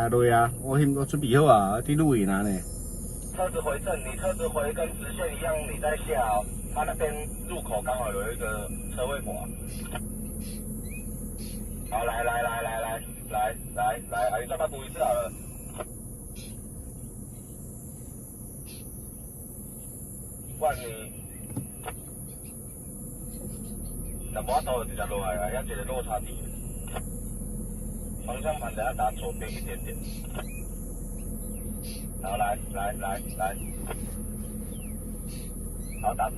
啊，对啊，我准备好啊，去录影啊呢。车子回正，你车子回跟直线一样，你再下哦。它那边入口刚好有一个车位码。好，来，你再把读一次好了。不然你，那无头直接落来啊，要一个落差地。方向盘等下打左边一点点。好，来，好，打直。